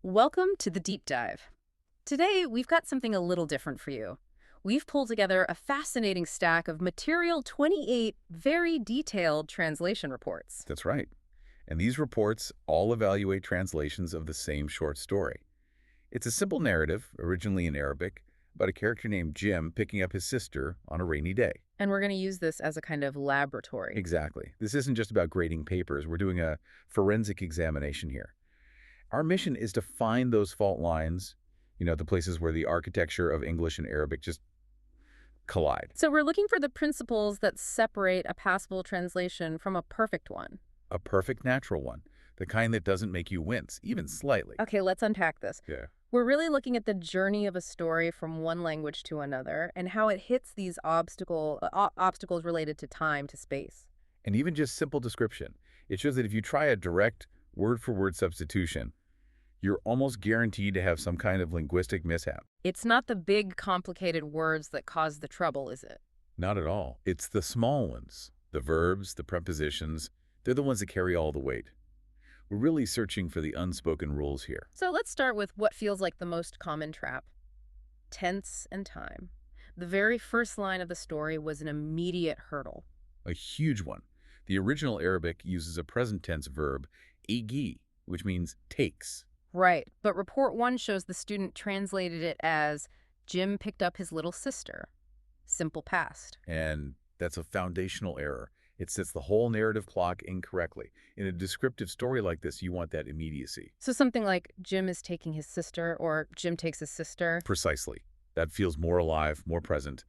Welcome to the Deep Dive. Today, we've got something a little different for you. We've pulled together a fascinating stack of material 28 very detailed translation reports. That's right. And these reports all evaluate translations of the same short story. It's a simple narrative, originally in Arabic, about a character named Jim picking up his sister on a rainy day. And we're going to use this as a kind of laboratory. Exactly. This isn't just about grading papers. We're doing a forensic examination here. Our mission is to find those fault lines, the places where the architecture of English and Arabic just collide. So we're looking for the principles that separate a passable translation from a perfect one. A perfect natural one, the kind that doesn't make you wince, even slightly. Okay, let's unpack this. Yeah. We're really looking at the journey of a story from one language to another and how it hits these obstacles related to time, to space. And even just simple description. It shows that if you try a direct word-for-word substitution, you're almost guaranteed to have some kind of linguistic mishap. It's not the big, complicated words that cause the trouble, is it? Not at all. It's the small ones. The verbs, the prepositions, they're the ones that carry all the weight. We're really searching for the unspoken rules here. So let's start with what feels like the most common trap. Tense and time. The very first line of the story was an immediate hurdle. A huge one. The original Arabic uses a present tense verb, agi, which means takes. Right, but Report 1 shows the student translated it as Jim picked up his little sister. Simple past. And that's a foundational error. It sets the whole narrative clock incorrectly. In a descriptive story like this, you want that immediacy. So something like Jim is taking his sister or Jim takes his sister. Precisely. That feels more alive, more present.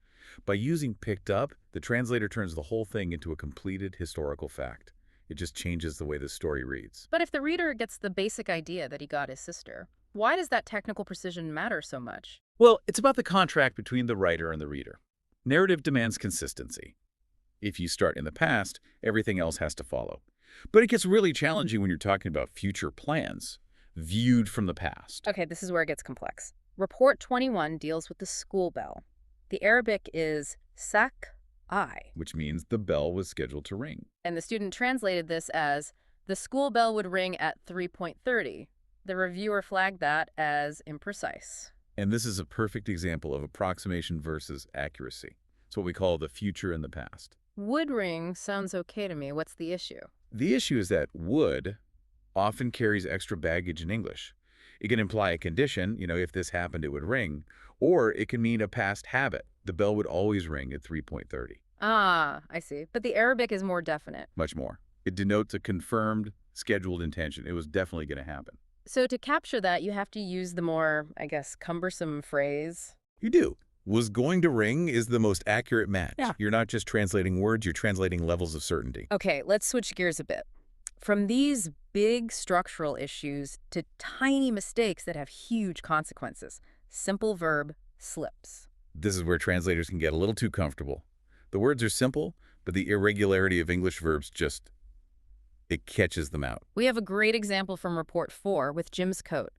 By using picked up, the translator turns the whole thing into a completed historical fact. It just changes the way the story reads. But if the reader gets the basic idea that he got his sister, why does that technical precision matter so much? Well, it's about the contract between the writer and the reader. Narrative demands consistency. If you start in the past, everything else has to follow. But it gets really challenging when you're talking about future plans, viewed from the past. Okay, this is where it gets complex. Report 21 deals with the school bell. The Arabic is sak-I, Which means the bell was scheduled to ring. and the student translated this as, the school bell would ring at 3:30. The reviewer flagged that as imprecise. And this is a perfect example of approximation versus accuracy. It's what we call the future and the past. Would ring sounds okay to me. What's the issue? The issue is that would often carries extra baggage in English. It can imply a condition, if this happened, it would ring, or it can mean a past habit. The bell would always ring at 3:30. Ah, I see. But the Arabic is more definite. Much more. It denotes a confirmed, scheduled intention. It was definitely going to happen. So to capture that, you have to use the more, cumbersome phrase. You do. Was going to ring is the most accurate match. Yeah. You're not just translating words, you're translating levels of certainty. Okay, let's switch gears a bit. From these big structural issues to tiny mistakes that have huge consequences. Simple verb slips. This is where translators can get a little too comfortable. The words are simple, but the irregularity of English verbs it catches them out. We have a great example from Report 4 with Jim's coat.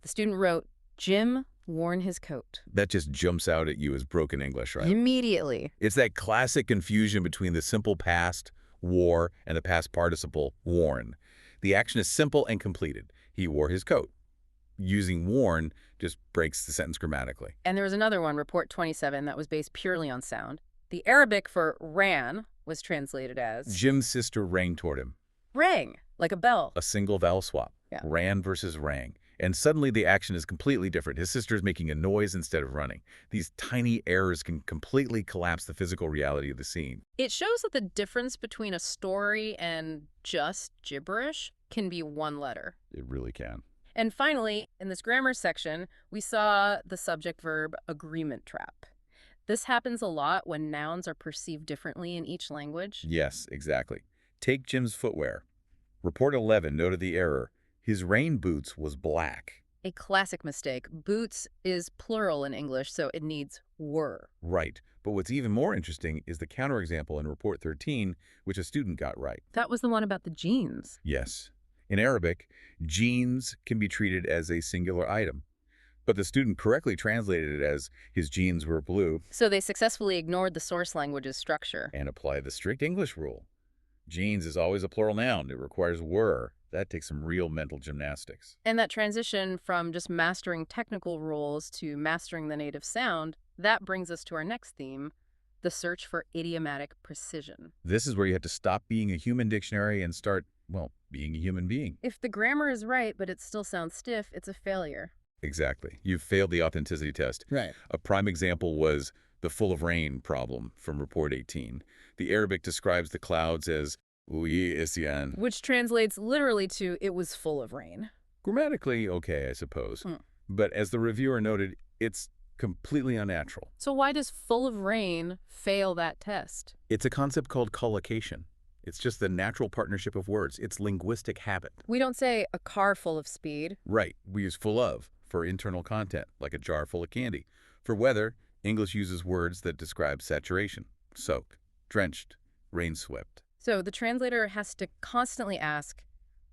The student wrote, Jim worn his coat. That just jumps out at you as broken English, right? Immediately. It's that classic confusion between the simple past, wore, and the past participle, worn. The action is simple and completed. He wore his coat. Using worn just breaks the sentence grammatically. And there was another one, Report 27, that was based purely on sound. The Arabic for ran was translated as Jim's sister rang toward him. rang, like a bell. A single vowel swap. Yeah. Ran versus rang. And suddenly the action is completely different. His sister's making a noise instead of running. These tiny errors can completely collapse the physical reality of the scene. It shows that the difference between a story and just gibberish can be one letter. It really can. And finally, in this grammar section, we saw the subject-verb agreement trap. This happens a lot when nouns are perceived differently in each language. Yes, exactly. Take Jim's footwear. Report 11 noted the error. His rain boots was black. A classic mistake. Boots is plural in English, so it needs were. Right. But what's even more interesting is the counterexample in Report 13, which a student got right. That was the one about the jeans. Yes. In Arabic, jeans can be treated as a singular item. But the student correctly translated it as his jeans were blue. So they successfully ignored the source language's structure. And applied the strict English rule. Jeans is always a plural noun. It requires were. That takes some real mental gymnastics. And that transition from just mastering technical rules to mastering the native sound, that brings us to our next theme, the search for idiomatic precision. This is where you have to stop being a human dictionary and start, well, being a human being. If the grammar is right, but it still sounds stiff, it's a failure. Exactly. You've failed the authenticity test. Right. A prime example was the full of rain problem from Report 18. The Arabic describes the clouds as oui isyan. Which translates literally to it was full of rain. Grammatically okay, I suppose. But as the reviewer noted, it's completely unnatural. So why does full of rain fail that test? It's a concept called collocation. It's just the natural partnership of words. It's linguistic habit. We don't say a car full of speed. Right. We use full of for internal content, like a jar full of candy. For weather, English uses words that describe saturation, soak, drenched, rain-swept. So the translator has to constantly ask,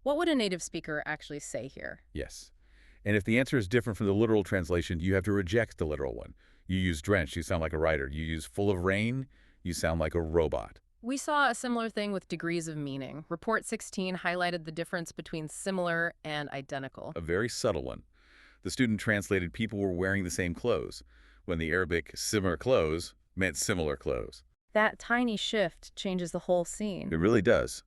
what would a native speaker actually say here? Yes. And if the answer is different from the literal translation, you have to reject the literal one. You use drenched, you sound like a writer. You use full of rain, you sound like a robot. We saw a similar thing with degrees of meaning. Report 16 highlighted the difference between similar and identical. A very subtle one. The student translated people were wearing the same clothes, when the Arabic similar clothes meant similar clothes. That tiny shift changes the whole scene. It really does.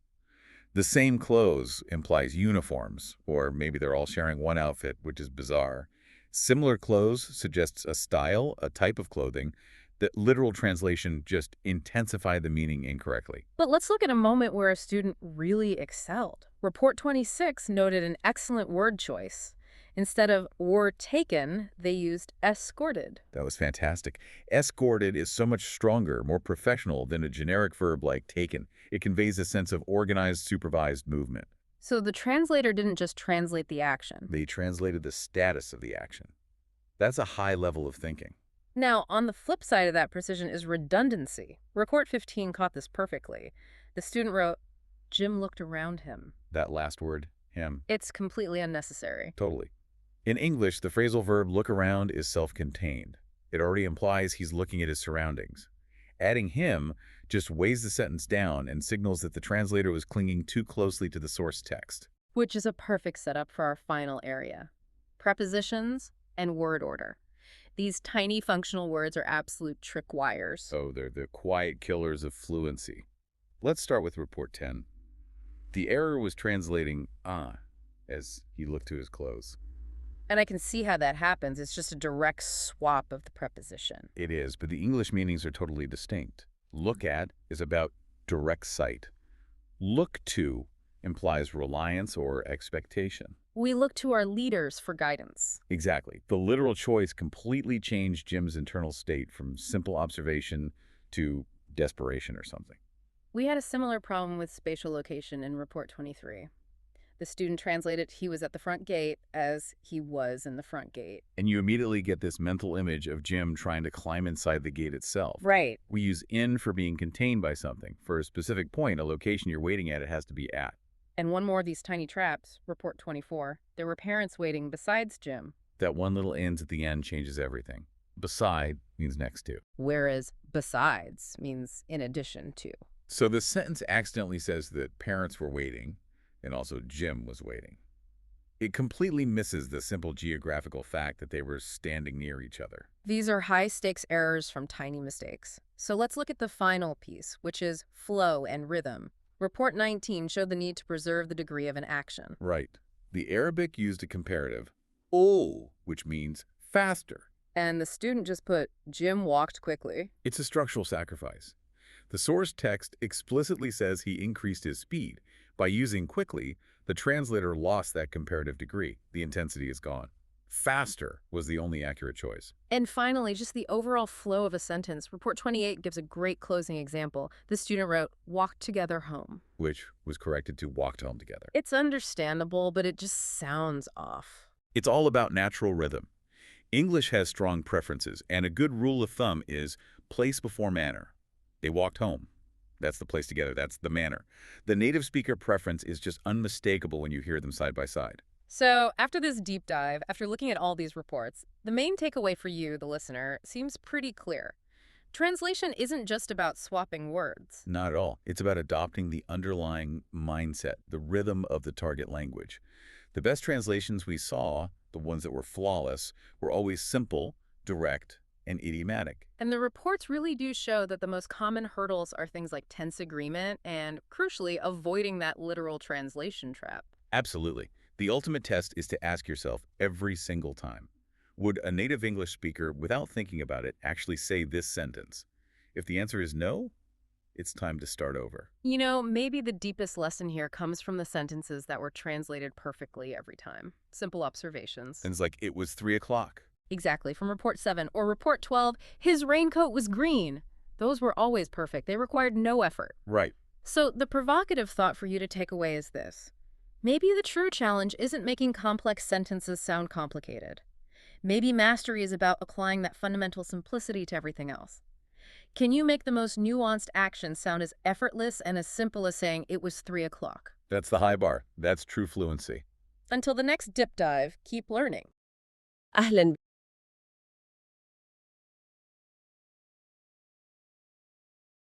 The same clothes implies uniforms, or maybe they're all sharing one outfit, which is bizarre. Similar clothes suggests a style, a type of clothing, that literal translation just intensified the meaning incorrectly. But let's look at a moment where a student really excelled. Report 26 noted an excellent word choice. Instead of were taken, they used escorted. That was fantastic. Escorted is so much stronger, more professional than a generic verb like taken. It conveys a sense of organized, supervised movement. So the translator didn't just translate the action. They translated the status of the action. That's a high level of thinking. Now, on the flip side of that precision is redundancy. Report 15 caught this perfectly. The student wrote, Jim looked around him. That last word, him. It's completely unnecessary. Totally. In English, the phrasal verb look around is self-contained. It already implies he's looking at his surroundings. Adding him just weighs the sentence down and signals that the translator was clinging too closely to the source text. Which is a perfect setup for our final area. Prepositions and word order. These tiny functional words are absolute tripwires. Oh, they're the quiet killers of fluency. Let's start with Report 10. The error was translating as he looked to his clothes. And I can see how that happens. It's just a direct swap of the preposition. It is, but the English meanings are totally distinct. Look at is about direct sight. Look to implies reliance or expectation. We look to our leaders for guidance. Exactly. The literal choice completely changed Jim's internal state from simple observation to desperation or something. We had a similar problem with spatial location in Report 23. The student translated he was at the front gate as he was in the front gate. And you immediately get this mental image of Jim trying to climb inside the gate itself. Right. We use in for being contained by something. For a specific point, a location you're waiting at, it has to be at. And one more of these tiny traps, Report 24. There were parents waiting besides Jim. That one little ends at the end changes everything. Beside means next to. Whereas besides means in addition to. So the sentence accidentally says that parents were waiting, and also Jim was waiting. It completely misses the simple geographical fact that they were standing near each other. These are high-stakes errors from tiny mistakes. So let's look at the final piece, which is flow and rhythm. Report 19 showed the need to preserve the degree of an action. Right. The Arabic used a comparative, oh, which means faster. And the student just put, Jim walked quickly. It's a structural sacrifice. The source text explicitly says he increased his speed. By using quickly, the translator lost that comparative degree. The intensity is gone. Faster was the only accurate choice. And finally, just the overall flow of a sentence. Report 28 gives a great closing example. The student wrote, walked together home. Which was corrected to walked home together. It's understandable, but it just sounds off. It's all about natural rhythm. English has strong preferences, and a good rule of thumb is place before manner. They walked home. That's the place together. That's the manner. The native speaker preference is just unmistakable when you hear them side by side. So after this deep dive, after looking at all these reports, the main takeaway for you, the listener, seems pretty clear. Translation isn't just about swapping words. Not at all. It's about adopting the underlying mindset, the rhythm of the target language. The best translations we saw, the ones that were flawless, were always simple, direct, and idiomatic. And the reports really do show that the most common hurdles are things like tense agreement and, crucially, avoiding that literal translation trap. Absolutely. The ultimate test is to ask yourself every single time, would a native English speaker, without thinking about it, actually say this sentence? If the answer is no, it's time to start over. You know, maybe the deepest lesson here comes from the sentences that were translated perfectly every time. Simple observations. Things like, it was 3 o'clock. Exactly, from Report 7 or Report 12, his raincoat was green. Those were always perfect. They required no effort. Right. So the provocative thought for you to take away is this. Maybe the true challenge isn't making complex sentences sound complicated. Maybe mastery is about applying that fundamental simplicity to everything else. Can you make the most nuanced action sound as effortless and as simple as saying it was 3 o'clock? That's the high bar. That's true fluency. Until the next dip dive, keep learning. أهلا